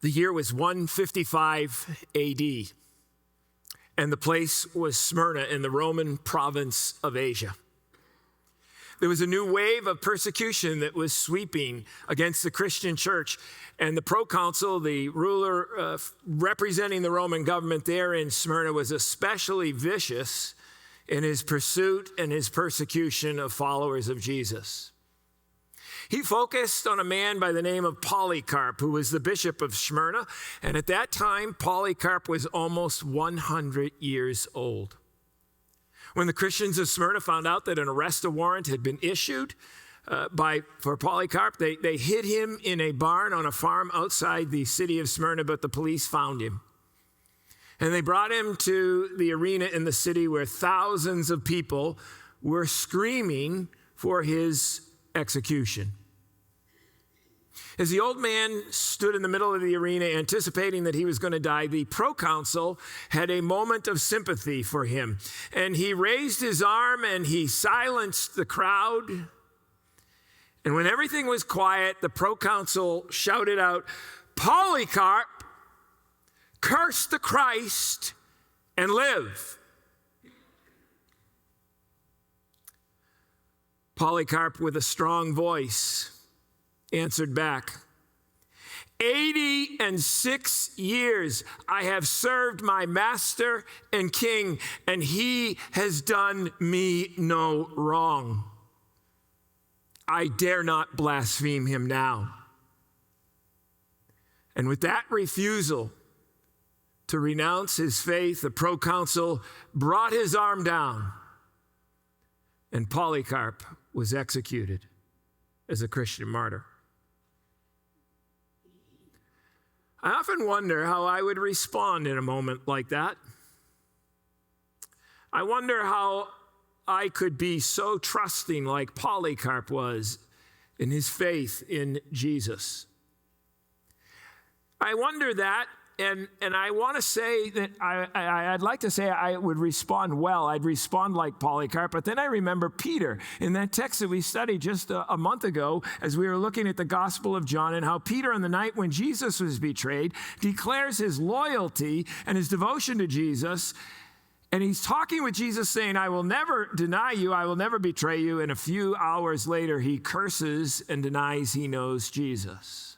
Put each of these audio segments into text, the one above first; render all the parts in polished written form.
The year was 155 AD, and the place was Smyrna in the Roman province of Asia. There was a new wave of persecution that was sweeping against the Christian church, and the proconsul, the ruler representing the Roman government there in Smyrna, was especially vicious in his pursuit and his persecution of followers of Jesus. He focused on a man by the name of Polycarp, who was the bishop of Smyrna, and at that time, Polycarp was almost 100 years old. When the Christians of Smyrna found out that an arrest warrant had been issued for Polycarp, they hid him in a barn on a farm outside the city of Smyrna, but the police found him. And they brought him to the arena in the city where thousands of people were screaming for his execution. As the old man stood in the middle of the arena anticipating that he was going to die, the proconsul had a moment of sympathy for him. And he raised his arm and he silenced the crowd. And when everything was quiet, the proconsul shouted out, "Polycarp, curse the Christ and live." Polycarp, with a strong voice, answered back, 86 years I have served my master and king, and he has done me no wrong. I dare not blaspheme him now. And with that refusal to renounce his faith, the proconsul brought his arm down, and Polycarp was executed as a Christian martyr. I often wonder how I would respond in a moment like that. I wonder how I could be so trusting like Polycarp was in his faith in Jesus. I wonder that, and I want to say that I'd like to say I would respond well. I'd respond like Polycarp, but then I remember Peter in that text that we studied just a month ago as we were looking at the Gospel of John, and how Peter on the night when Jesus was betrayed declares his loyalty and his devotion to Jesus. And he's talking with Jesus saying, "I will never deny you, I will never betray you." And a few hours later, he curses and denies he knows Jesus.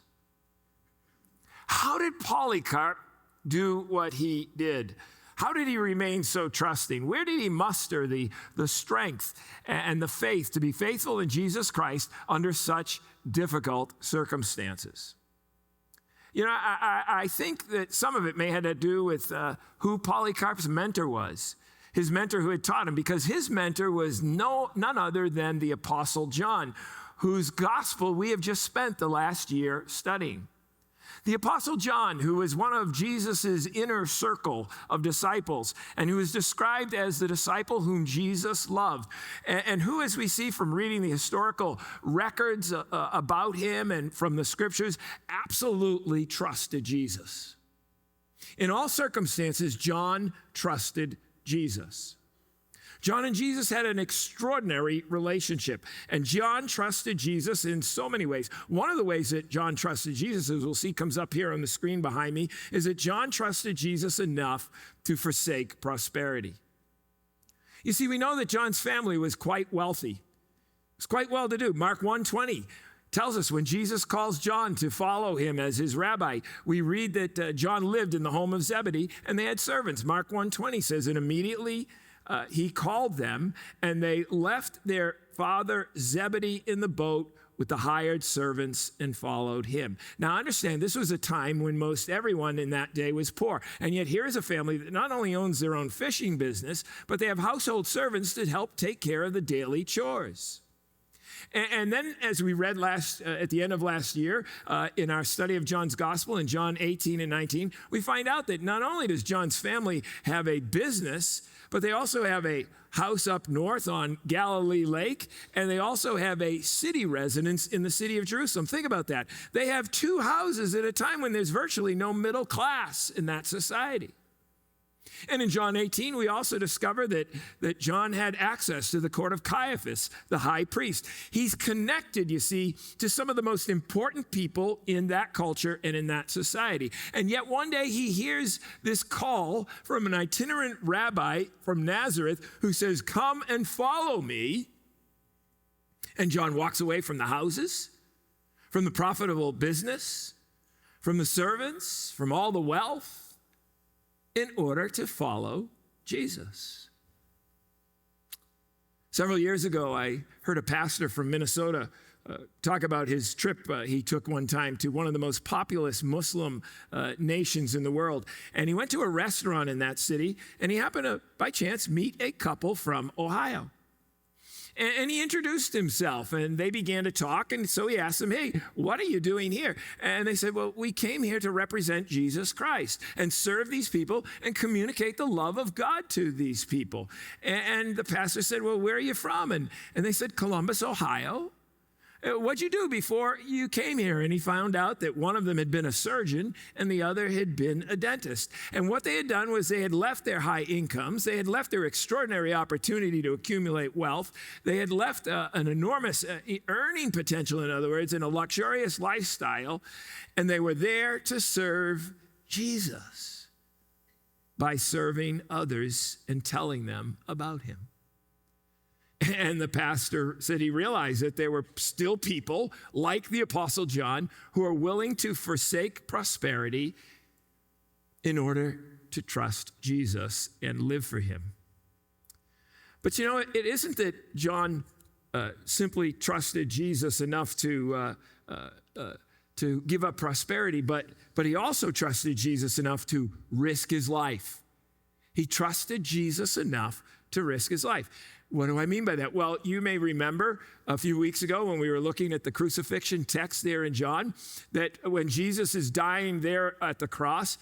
How did Polycarp do what he did? How did he remain so trusting? Where did he muster the strength and the faith to be faithful in Jesus Christ under such difficult circumstances? You know, I think that some of it may have to do with who Polycarp's mentor was, his mentor who had taught him, because his mentor was none other than the Apostle John, whose gospel we have just spent the last year studying. The Apostle John, who was one of Jesus' inner circle of disciples, and who is described as the disciple whom Jesus loved, and who, as we see from reading the historical records about him and from the scriptures, absolutely trusted Jesus. In all circumstances, John trusted Jesus. John and Jesus had an extraordinary relationship, and John trusted Jesus in so many ways. One of the ways that John trusted Jesus, as we'll see comes up here on the screen behind me, is that John trusted Jesus enough to forsake prosperity. You see, we know that John's family was quite wealthy. It was quite well-to-do. Mark 1:20 tells us when Jesus calls John to follow him as his rabbi, we read that John lived in the home of Zebedee, and they had servants. Mark 1:20 says, and immediately he called them, and they left their father Zebedee in the boat with the hired servants and followed him. Now understand, this was a time when most everyone in that day was poor. And yet here is a family that not only owns their own fishing business, but they have household servants that help take care of the daily chores. And then, as we read at the end of last year, in our study of John's gospel in John 18 and 19, we find out that not only does John's family have a business, but they also have a house up north on Galilee Lake, and they also have a city residence in the city of Jerusalem. Think about that. They have two houses at a time when there's virtually no middle class in that society. And in John 18, we also discover that John had access to the court of Caiaphas, the high priest. He's connected, you see, to some of the most important people in that culture and in that society. And yet one day he hears this call from an itinerant rabbi from Nazareth who says, "Come and follow me." And John walks away from the houses, from the profitable business, from the servants, from all the wealth, in order to follow Jesus. Several years ago, I heard a pastor from Minnesota talk about his trip he took one time to one of the most populous Muslim nations in the world. And he went to a restaurant in that city, and he happened to, by chance, meet a couple from Ohio. And he introduced himself, and they began to talk. And so he asked them, "Hey, what are you doing here?" And they said, "Well, we came here to represent Jesus Christ and serve these people and communicate the love of God to these people." And the pastor said, "Well, where are you from?" And they said, "Columbus, Ohio." "What'd you do before you came here?" And he found out that one of them had been a surgeon and the other had been a dentist. And what they had done was they had left their high incomes. They had left their extraordinary opportunity to accumulate wealth. They had left an enormous earning potential, in other words, in a luxurious lifestyle. And they were there to serve Jesus by serving others and telling them about him. And the pastor said he realized that there were still people like the Apostle John who are willing to forsake prosperity in order to trust Jesus and live for him. But you know, it isn't that John simply trusted Jesus enough to give up prosperity, but he also trusted Jesus enough to risk his life. He trusted Jesus enough to risk his life. What do I mean by that? Well, you may remember a few weeks ago when we were looking at the crucifixion text there in John, that when Jesus is dying there at the cross,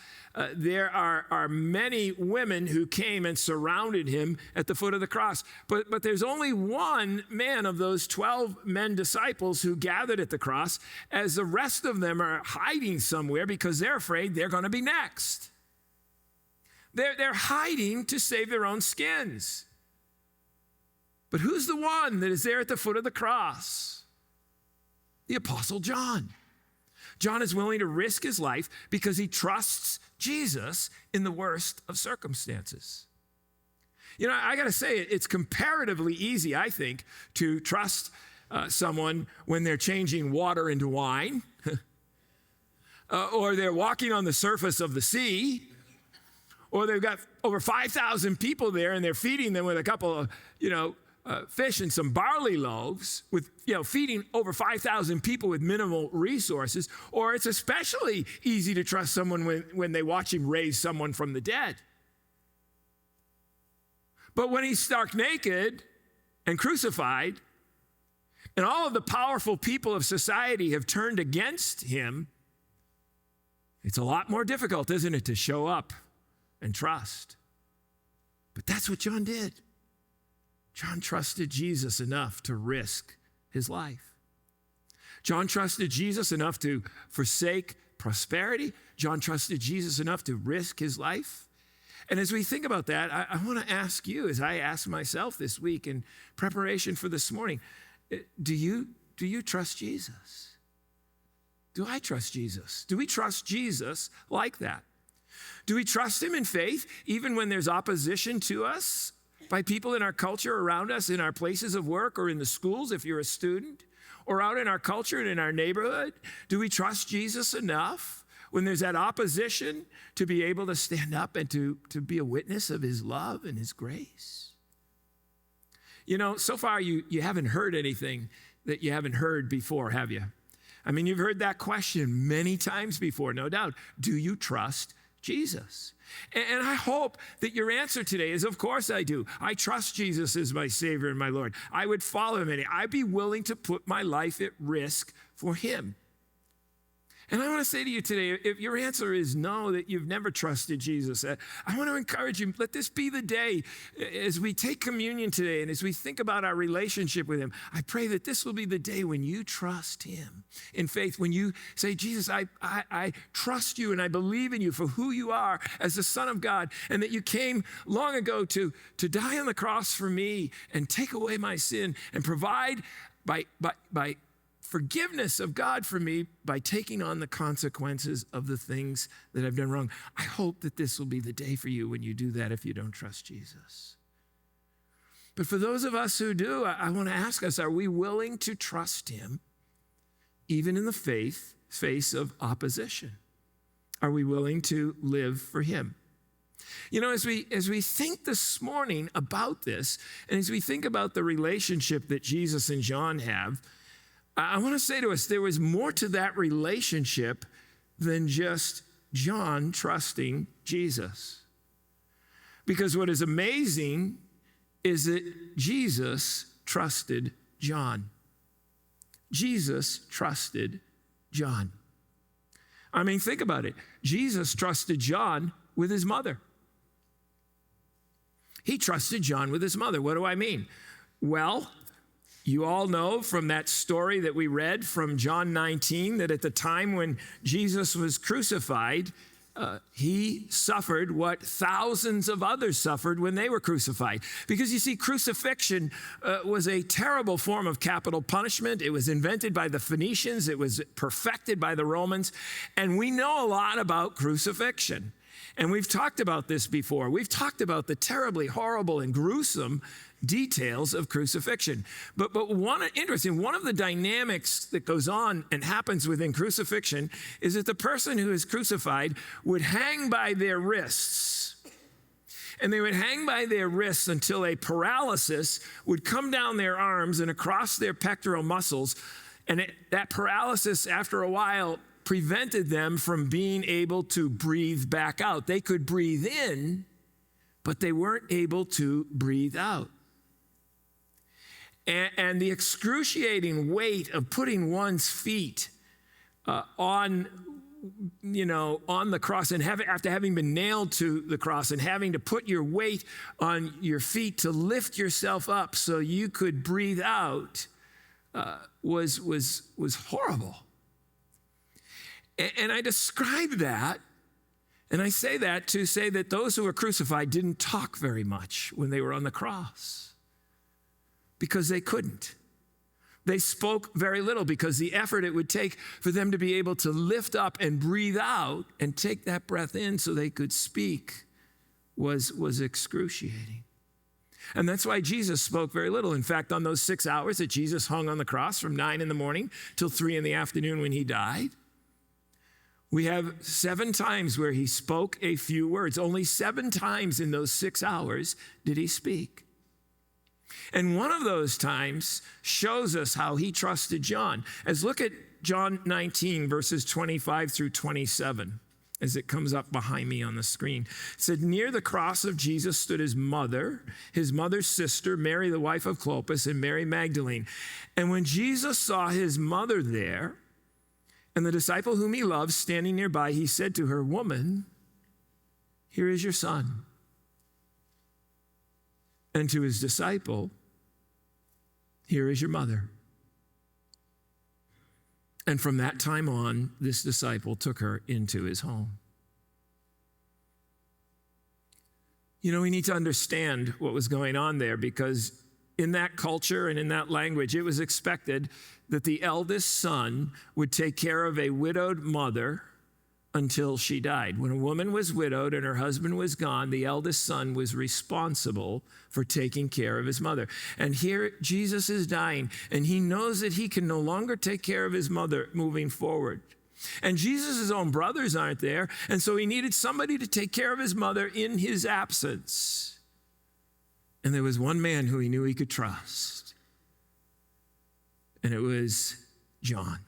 there are many women who came and surrounded him at the foot of the cross. But there's only one man of those 12 men disciples who gathered at the cross, as the rest of them are hiding somewhere because they're afraid they're going to be next. They're hiding to save their own skins. But who's the one that is there at the foot of the cross? The Apostle John. John is willing to risk his life because he trusts Jesus in the worst of circumstances. You know, I got to say, it's comparatively easy, I think, to trust someone when they're changing water into wine, or they're walking on the surface of the sea, or they've got over 5,000 people there and they're feeding them with a couple of, fish and some barley loaves, with feeding over 5,000 people with minimal resources. Or it's especially easy to trust someone when they watch him raise someone from the dead. But when he's stark naked and crucified, and all of the powerful people of society have turned against him, it's a lot more difficult, isn't it, to show up and trust. But that's what John did. John trusted Jesus enough to risk his life. John trusted Jesus enough to forsake prosperity. John trusted Jesus enough to risk his life. And as we think about that, I want to ask you, as I asked myself this week in preparation for this morning, do you trust Jesus? Do I trust Jesus? Do we trust Jesus like that? Do we trust him in faith even when there's opposition to us by people in our culture around us, in our places of work, or in the schools if you're a student, or out in our culture and in our neighborhood? Do we trust Jesus enough when there's that opposition to be able to stand up and to be a witness of his love and his grace? So far you haven't heard anything that you haven't heard before, have you? I mean, you've heard that question many times before, no doubt. Do you trust Jesus? And I hope that your answer today is, of course I do. I trust Jesus as my Savior and my Lord. I would follow him, and I'd be willing to put my life at risk for him. And I want to say to you today, if your answer is no, that you've never trusted Jesus, I want to encourage you, let this be the day as we take communion today and as we think about our relationship with him. I pray that this will be the day when you trust him in faith, when you say, Jesus, I trust you and I believe in you for who you are as the Son of God, and that you came long ago to die on the cross for me and take away my sin and provide by forgiveness of God for me by taking on the consequences of the things that I've done wrong. I hope that this will be the day for you when you do that if you don't trust Jesus. But for those of us who do, I want to ask us, are we willing to trust him even in the face of opposition? Are we willing to live for him? You know, as we think this morning about this, and as we think about the relationship that Jesus and John have, I want to say to us, there was more to that relationship than just John trusting Jesus. Because what is amazing is that Jesus trusted John. Jesus trusted John. I mean, think about it. Jesus trusted John with his mother. He trusted John with his mother. What do I mean? Well, you all know from that story that we read from John 19 that at the time when Jesus was crucified, he suffered what thousands of others suffered when they were crucified. Because you see, crucifixion was a terrible form of capital punishment. It was invented by the Phoenicians. It was perfected by the Romans. And we know a lot about crucifixion. And we've talked about this before. We've talked about the terribly horrible and gruesome details of crucifixion. But one of the dynamics that goes on and happens within crucifixion is that the person who is crucified would hang by their wrists. And they would hang by their wrists until a paralysis would come down their arms and across their pectoral muscles. And that paralysis, after a while, prevented them from being able to breathe back out. They could breathe in, but they weren't able to breathe out. And the excruciating weight of putting one's feet on the cross, and after having been nailed to the cross and having to put your weight on your feet to lift yourself up so you could breathe out, was horrible. And I describe that, and I say that to say that those who were crucified didn't talk very much when they were on the cross because they couldn't. They spoke very little because the effort it would take for them to be able to lift up and breathe out and take that breath in so they could speak was excruciating. And that's why Jesus spoke very little. In fact, on those 6 hours that Jesus hung on the cross from 9 in the morning till 3 in the afternoon when he died, we have 7 times where he spoke a few words. Only 7 times in those 6 hours did he speak. And one of those times shows us how he trusted John. As look at John 19, verses 25 through 27, as it comes up behind me on the screen. It said, near the cross of Jesus stood his mother's sister, Mary, the wife of Clopas, and Mary Magdalene. And when Jesus saw his mother there, and the disciple whom he loved standing nearby, he said to her, woman, here is your son. And to his disciple, here is your mother. And from that time on, this disciple took her into his home. You know, we need to understand what was going on there, because in that culture and in that language, it was expected that the eldest son would take care of a widowed mother until she died. When a woman was widowed and her husband was gone, the eldest son was responsible for taking care of his mother. And here Jesus is dying, and he knows that he can no longer take care of his mother moving forward. And Jesus' own brothers aren't there, and so he needed somebody to take care of his mother in his absence. And there was one man who he knew he could trust, and it was John.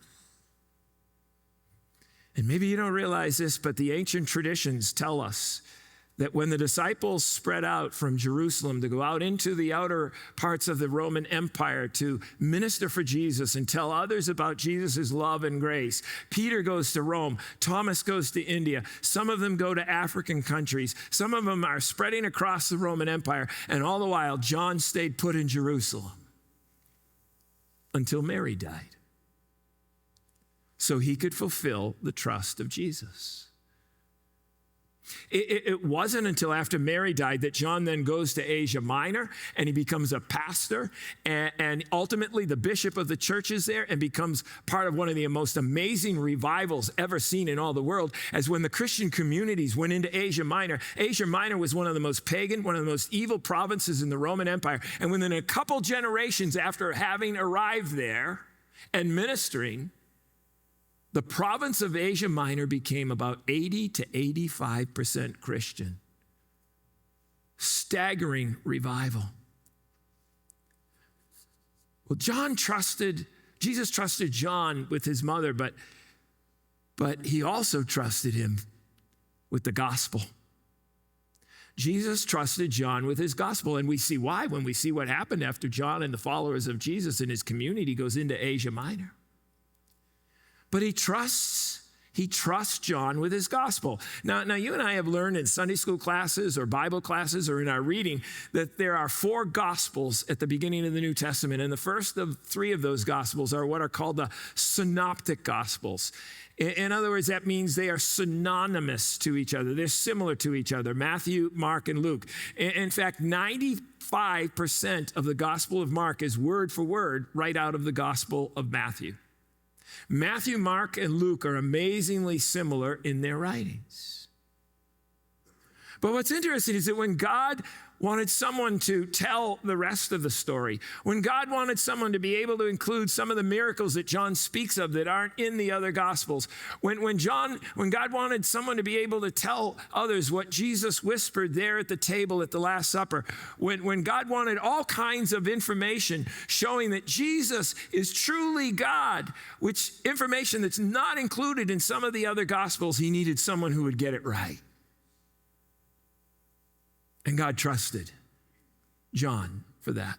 And maybe you don't realize this, but the ancient traditions tell us that when the disciples spread out from Jerusalem to go out into the outer parts of the Roman Empire to minister for Jesus and tell others about Jesus' love and grace, Peter goes to Rome, Thomas goes to India, some of them go to African countries, some of them are spreading across the Roman Empire, and all the while John stayed put in Jerusalem until Mary died, so he could fulfill the trust of Jesus. It wasn't until after Mary died that John then goes to Asia Minor and he becomes a pastor and ultimately the bishop of the churches there, and becomes part of one of the most amazing revivals ever seen in all the world. As when the Christian communities went into Asia Minor was one of the most pagan, one of the most evil provinces in the Roman Empire. And within a couple generations after having arrived there and ministering, the province of Asia Minor became about 80 to 85% Christian. Staggering revival. Well, Jesus trusted John with his mother, but he also trusted him with the gospel. Jesus trusted John with his gospel, and we see why when we see what happened after John and the followers of Jesus and his community goes into Asia Minor. But he trusts John with his gospel. Now you and I have learned in Sunday school classes or Bible classes or in our reading that there are 4 gospels at the beginning of the New Testament. And the first of 3 of those gospels are what are called the synoptic gospels. In other words, that means they are synonymous to each other. They're similar to each other, Matthew, Mark, and Luke. In fact, 95% of the Gospel of Mark is word for word right out of the Gospel of Matthew. Matthew, Mark, and Luke are amazingly similar in their writings. But what's interesting is that when God wanted someone to tell the rest of the story, when God wanted someone to be able to include some of the miracles that John speaks of that aren't in the other gospels, when God wanted someone to be able to tell others what Jesus whispered there at the table at the Last Supper, when God wanted all kinds of information showing that Jesus is truly God, which information that's not included in some of the other gospels, he needed someone who would get it right. And God trusted John for that.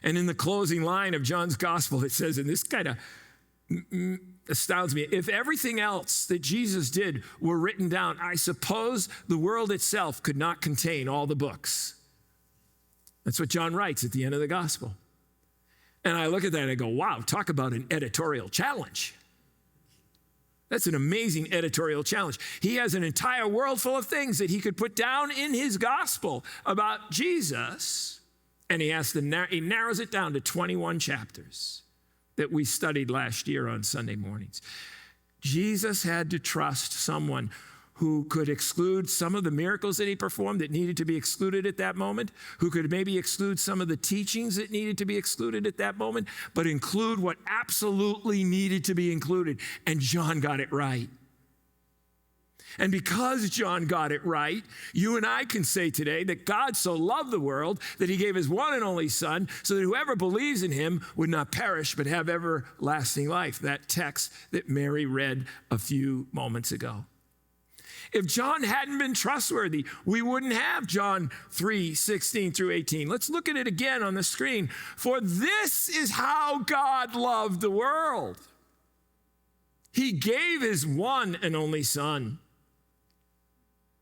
And in the closing line of John's gospel, it says, and this kind of astounds me, if everything else that Jesus did were written down, I suppose the world itself could not contain all the books. That's what John writes at the end of the gospel. And I look at that and I go, wow, talk about an editorial challenge. That's an amazing editorial challenge. He has an entire world full of things that he could put down in his gospel about Jesus, and he narrows it down to 21 chapters that we studied last year on Sunday mornings. Jesus had to trust someone who could exclude some of the miracles that he performed that needed to be excluded at that moment, who could maybe exclude some of the teachings that needed to be excluded at that moment, but include what absolutely needed to be included. And John got it right. And because John got it right, you and I can say today that God so loved the world that he gave his one and only Son so that whoever believes in him would not perish but have everlasting life. That text that Mary read a few moments ago. If John hadn't been trustworthy, we wouldn't have John 3:16 through 18. Let's look at it again on the screen. For this is how God loved the world. He gave his one and only Son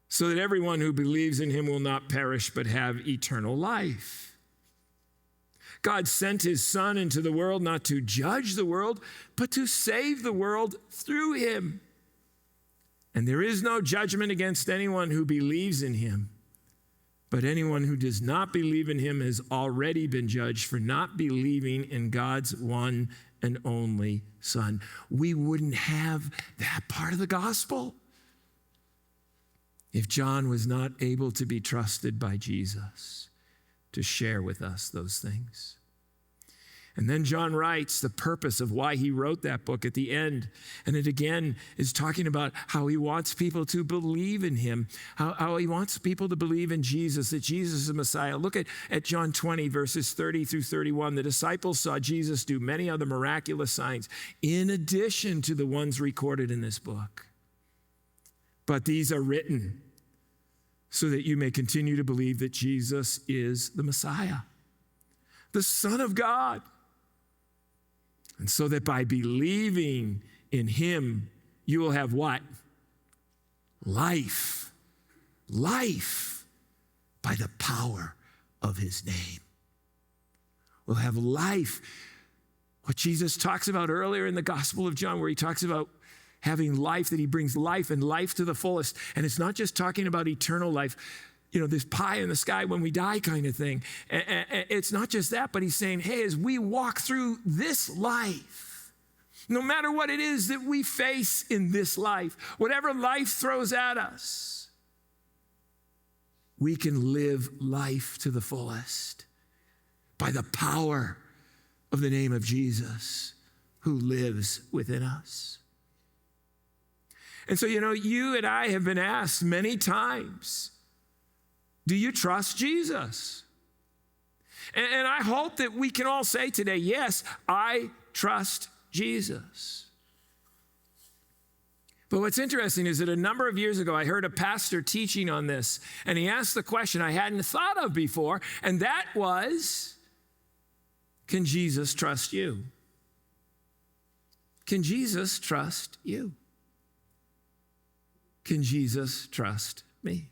so that everyone who believes in him will not perish but have eternal life. God sent his Son into the world not to judge the world, but to save the world through him. And there is no judgment against anyone who believes in him. But anyone who does not believe in him has already been judged for not believing in God's one and only Son. We wouldn't have that part of the gospel if John was not able to be trusted by Jesus to share with us those things. And then John writes the purpose of why he wrote that book at the end. And it again is talking about how he wants people to believe in him, how he wants people to believe in Jesus, that Jesus is the Messiah. Look at John 20, verses 30 through 31. The disciples saw Jesus do many other miraculous signs in addition to the ones recorded in this book. But these are written so that you may continue to believe that Jesus is the Messiah, the Son of God. And so that by believing in him, you will have what? Life. Life by the power of his name. We'll have life. What Jesus talks about earlier in the Gospel of John, where he talks about having life, that he brings life and life to the fullest. And it's not just talking about eternal life, this pie in the sky when we die kind of thing. It's not just that, but he's saying, hey, as we walk through this life, no matter what it is that we face in this life, whatever life throws at us, we can live life to the fullest by the power of the name of Jesus who lives within us. And so, you and I have been asked many times, do you trust Jesus? And I hope that we can all say today, yes, I trust Jesus. But what's interesting is that a number of years ago, I heard a pastor teaching on this, and he asked the question I hadn't thought of before, and that was, can Jesus trust you? Can Jesus trust you? Can Jesus trust me?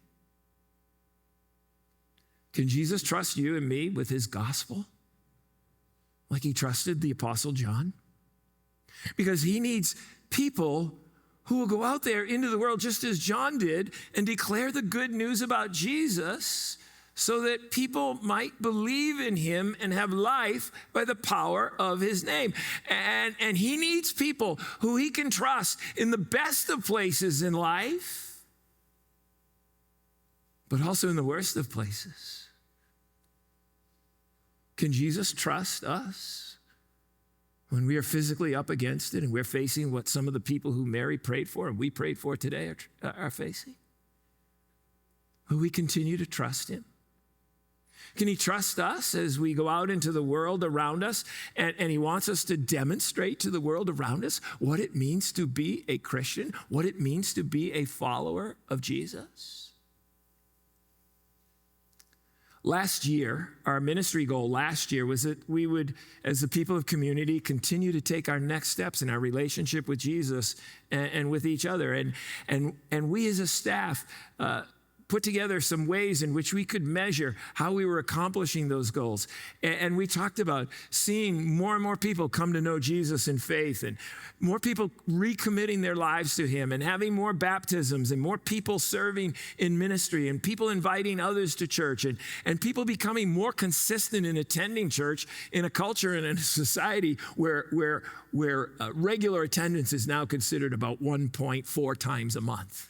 Can Jesus trust you and me with his gospel like he trusted the Apostle John? Because he needs people who will go out there into the world just as John did and declare the good news about Jesus so that people might believe in him and have life by the power of his name. And he needs people who he can trust in the best of places in life, but also in the worst of places. Can Jesus trust us when we are physically up against it and we're facing what some of the people who Mary prayed for and we prayed for today are facing? Will we continue to trust him? Can he trust us as we go out into the world around us? And he wants us to demonstrate to the world around us what it means to be a Christian, what it means to be a follower of Jesus. Last year, our ministry goal last year was that we would, as the people of community, continue to take our next steps in our relationship with Jesus and with each other. And we as a staff put together some ways in which we could measure how we were accomplishing those goals. And we talked about seeing more and more people come to know Jesus in faith, and more people recommitting their lives to him, and having more baptisms, and more people serving in ministry, and people inviting others to church, and people becoming more consistent in attending church in a culture and in a society where regular attendance is now considered about 1.4 times a month.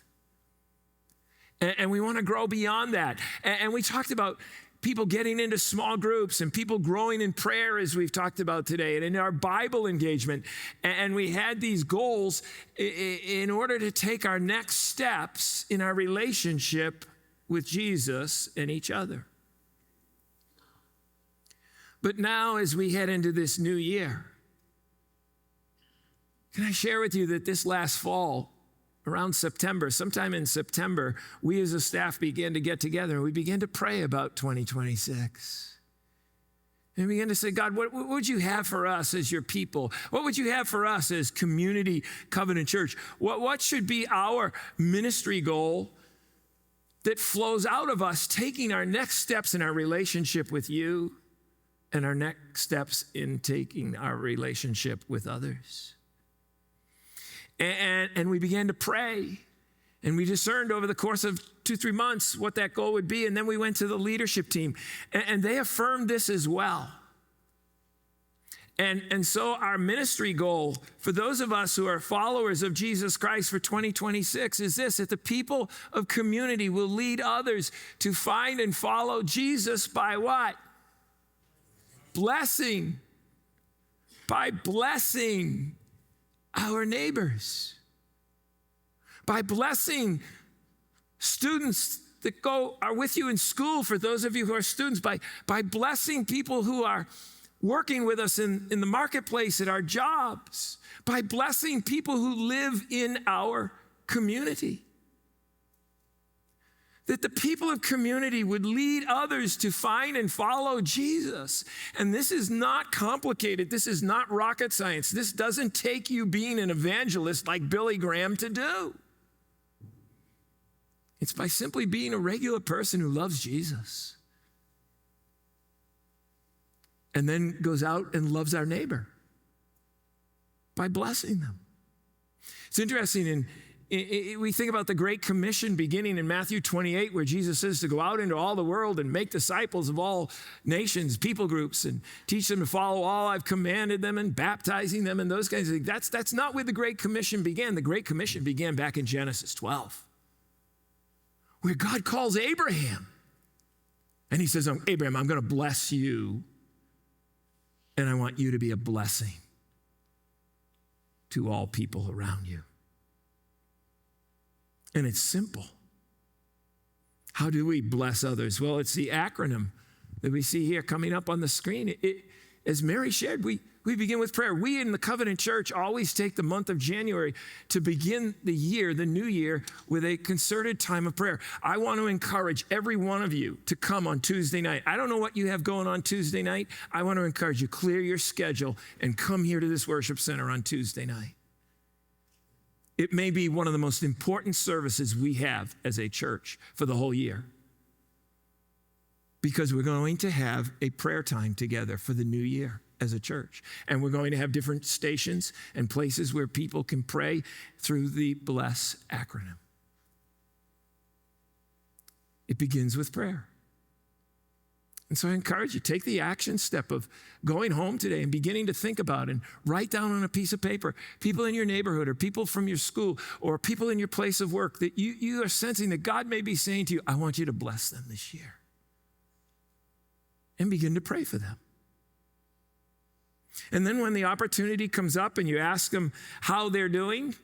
And we want to grow beyond that. And we talked about people getting into small groups and people growing in prayer, as we've talked about today, and in our Bible engagement. And we had these goals in order to take our next steps in our relationship with Jesus and each other. But now, as we head into this new year, can I share with you that this last fall, around September, sometime in September, we as a staff began to get together and we began to pray about 2026. And we began to say, God, what would you have for us as your people? What would you have for us as Community Covenant Church? What should be our ministry goal that flows out of us taking our next steps in our relationship with you and our next steps in taking our relationship with others? And we began to pray, and we discerned over the course of 2-3 months what that goal would be. And then we went to the leadership team, and they affirmed this as well. And so our ministry goal for those of us who are followers of Jesus Christ for 2026 is this: that the people of community will lead others to find and follow Jesus by what? Blessing. By blessing our neighbors, by blessing students that are with you in school, for those of you who are students, by blessing people who are working with us in the marketplace, at our jobs, by blessing people who live in our community. that the people of community would lead others to find and follow Jesus. And this is not complicated. This is not rocket science. This doesn't take you being an evangelist like Billy Graham to do. It's by simply being a regular person who loves Jesus and then goes out and loves our neighbor by blessing them. It's interesting, we think about the Great Commission beginning in Matthew 28, where Jesus says to go out into all the world and make disciples of all nations, people groups, and teach them to follow all I've commanded them, and baptizing them and those kinds of things. That's not where the Great Commission began. The Great Commission began back in Genesis 12, where God calls Abraham. And he says, Abraham, I'm going to bless you, and I want you to be a blessing to all people around you. And it's simple. How do we bless others? Well, it's the acronym that we see here coming up on the screen. As Mary shared, we begin with prayer. We in the Covenant Church always take the month of January to begin the year, the new year, with a concerted time of prayer. I want to encourage every one of you to come on Tuesday night. I don't know what you have going on Tuesday night. I want to encourage you, clear your schedule and come here to this worship center on Tuesday night. It may be one of the most important services we have as a church for the whole year, because we're going to have a prayer time together for the new year as a church. And we're going to have different stations and places where people can pray through the B.L.E.S.S acronym. It begins with prayer. And so I encourage you, take the action step of going home today and beginning to think about and write down on a piece of paper people in your neighborhood or people from your school or people in your place of work that you are sensing that God may be saying to you, I want you to bless them this year. And begin to pray for them. And then when the opportunity comes up and you ask them how they're doing,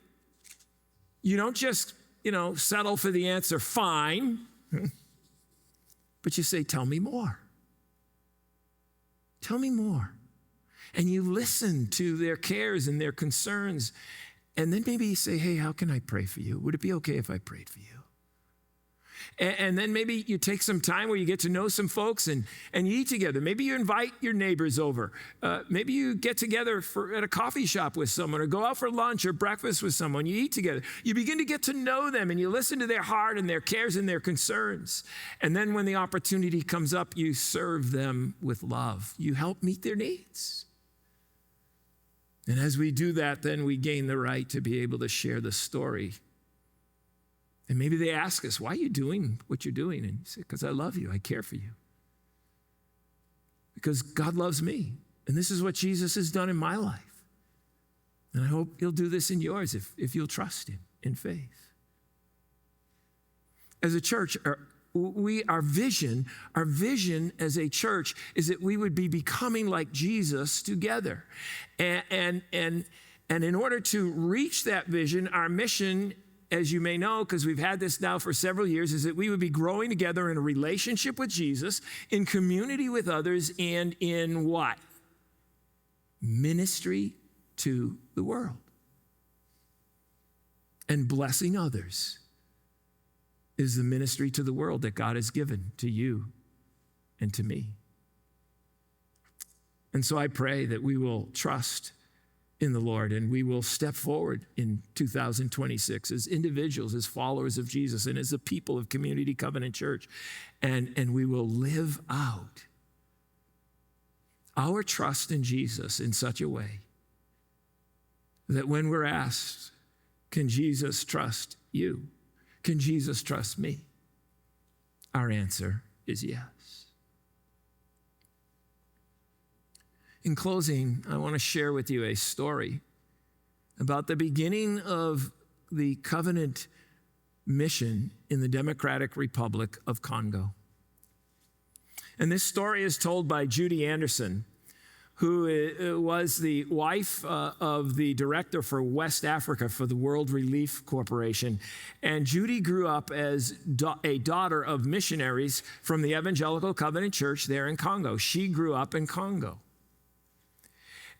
you don't just, settle for the answer, fine, but you say, tell me more. Tell me more. And you listen to their cares and their concerns. And then maybe you say, hey, how can I pray for you? Would it be okay if I prayed for you? And then maybe you take some time where you get to know some folks and you eat together. Maybe you invite your neighbors over. Maybe you get together at a coffee shop with someone or go out for lunch or breakfast with someone. You eat together. You begin to get to know them and you listen to their heart and their cares and their concerns. And then when the opportunity comes up, you serve them with love. You help meet their needs. And as we do that, then we gain the right to be able to share the story. And maybe they ask us, why are you doing what you're doing? And you say, because I love you. I care for you. Because God loves me. And this is what Jesus has done in my life. And I hope he'll do this in yours if you'll trust him in faith. As a church, our vision as a church is that we would be becoming like Jesus together. And in order to reach that vision, our mission, as you may know, because we've had this now for several years, is that we would be growing together in a relationship with Jesus, in community with others, and in what? Ministry to the world. And blessing others is the ministry to the world that God has given to you and to me. And so I pray that we will trust in the Lord, and we will step forward in 2026 as individuals, as followers of Jesus, and as the people of Community Covenant Church, and we will live out our trust in Jesus in such a way that when we're asked, can Jesus trust you? Can Jesus trust me? Our answer is yes. In closing, I want to share with you a story about the beginning of the covenant mission in the Democratic Republic of Congo. And this story is told by Judy Anderson, who was the wife of the director for West Africa for the World Relief Corporation. And Judy grew up as a daughter of missionaries from the Evangelical Covenant Church there in Congo. She grew up in Congo.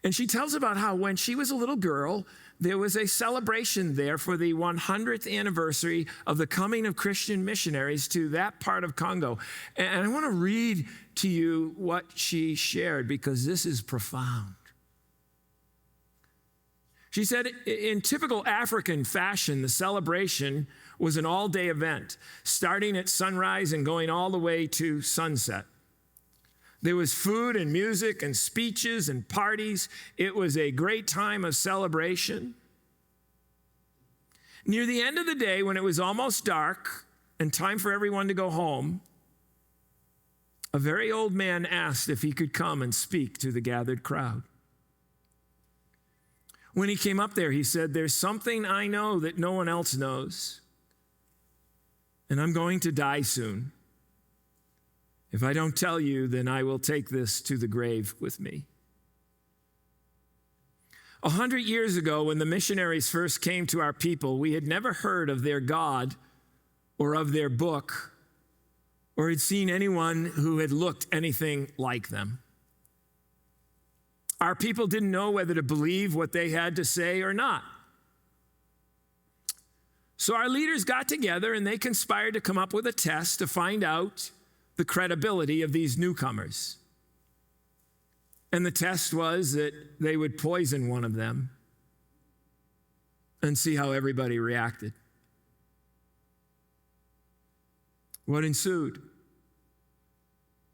And she tells about how when she was a little girl, there was a celebration there for the 100th anniversary of the coming of Christian missionaries to that part of Congo. And I want to read to you what she shared because this is profound. She said, in typical African fashion, the celebration was an all-day event, starting at sunrise and going all the way to sunset. There was food and music and speeches and parties. It was a great time of celebration. Near the end of the day, when it was almost dark and time for everyone to go home, a very old man asked if he could come and speak to the gathered crowd. When he came up there, he said, "There's something I know that no one else knows, and I'm going to die soon. If I don't tell you, then I will take this to the grave with me." 100 years ago, when the missionaries first came to our people, we had never heard of their God or of their book or had seen anyone who had looked anything like them. Our people didn't know whether to believe what they had to say or not. So our leaders got together and they conspired to come up with a test to find out the credibility of these newcomers. And the test was that they would poison one of them and see how everybody reacted. What ensued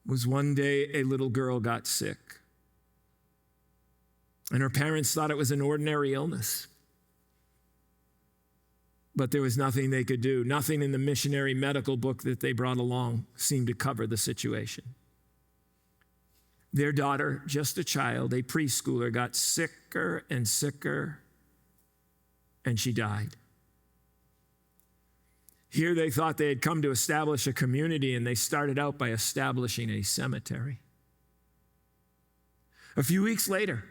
was one day a little girl got sick. And her parents thought it was an ordinary illness. But there was nothing they could do. Nothing in the missionary medical book that they brought along seemed to cover the situation. Their daughter, just a child, a preschooler, got sicker and sicker, and she died. Here they thought they had come to establish a community, and they started out by establishing a cemetery. A few weeks later,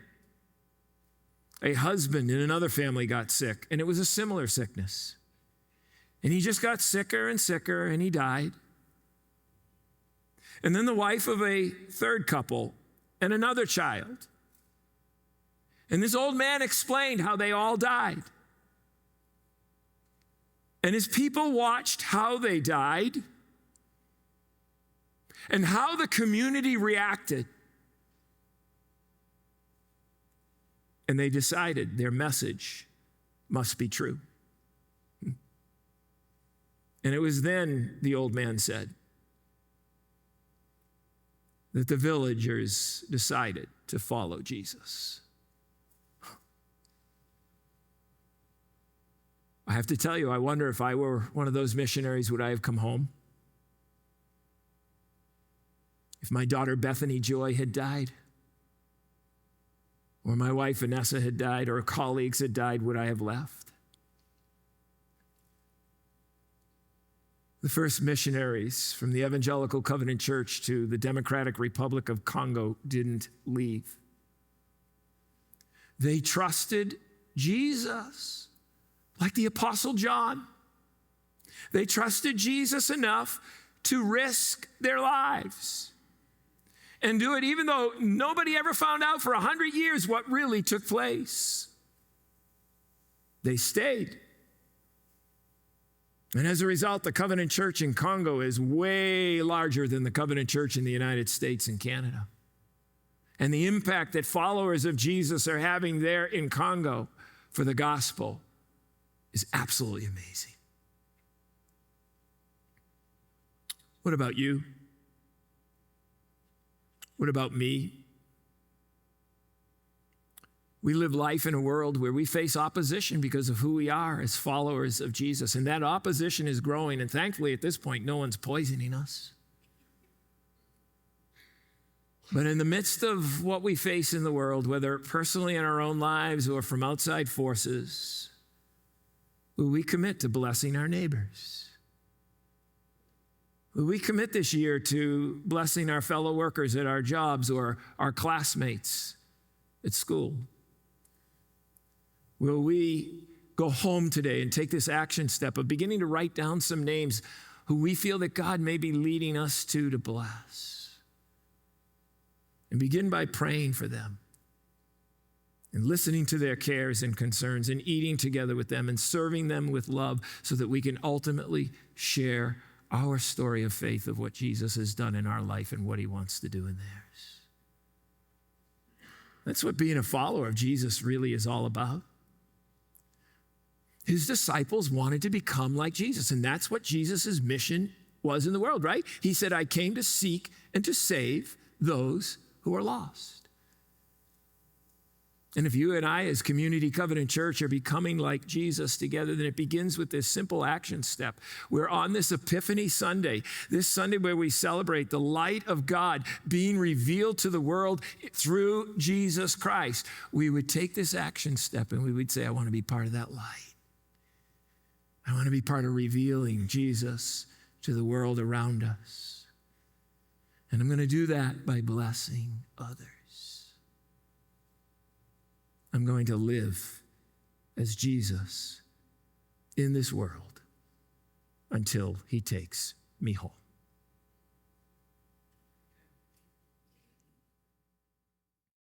a husband in another family got sick, and it was a similar sickness. And he just got sicker and sicker, and he died. And then the wife of a third couple and another child. And this old man explained how they all died. And his people watched how they died and how the community reacted. And they decided their message must be true. And it was then, the old man said, that the villagers decided to follow Jesus. I have to tell you, I wonder if I were one of those missionaries, would I have come home? If my daughter Bethany Joy had died, or my wife Vanessa had died, or colleagues had died, would I have left? The first missionaries from the Evangelical Covenant Church to the Democratic Republic of Congo didn't leave. They trusted Jesus, like the Apostle John. They trusted Jesus enough to risk their lives and do it even though nobody ever found out for 100 years what really took place. They stayed. And as a result, the Covenant Church in Congo is way larger than the Covenant Church in the United States and Canada. And the impact that followers of Jesus are having there in Congo for the gospel is absolutely amazing. What about you? What about me? We live life in a world where we face opposition because of who we are as followers of Jesus. And that opposition is growing. And thankfully, at this point, no one's poisoning us. But in the midst of what we face in the world, whether personally in our own lives or from outside forces, will we commit to blessing our neighbors? Will we commit this year to blessing our fellow workers at our jobs or our classmates at school? Will we go home today and take this action step of beginning to write down some names who we feel that God may be leading us to bless? And begin by praying for them and listening to their cares and concerns and eating together with them and serving them with love so that we can ultimately share our story of faith of what Jesus has done in our life and what he wants to do in theirs. That's what being a follower of Jesus really is all about. His disciples wanted to become like Jesus, and that's what Jesus' mission was in the world, right? He said, I came to seek and to save those who are lost. And if you and I as Community Covenant Church are becoming like Jesus together, then it begins with this simple action step. We're on this Epiphany Sunday, this Sunday where we celebrate the light of God being revealed to the world through Jesus Christ. We would take this action step and we would say, I want to be part of that light. I want to be part of revealing Jesus to the world around us. And I'm going to do that by blessing others. I'm going to live as Jesus in this world until he takes me home.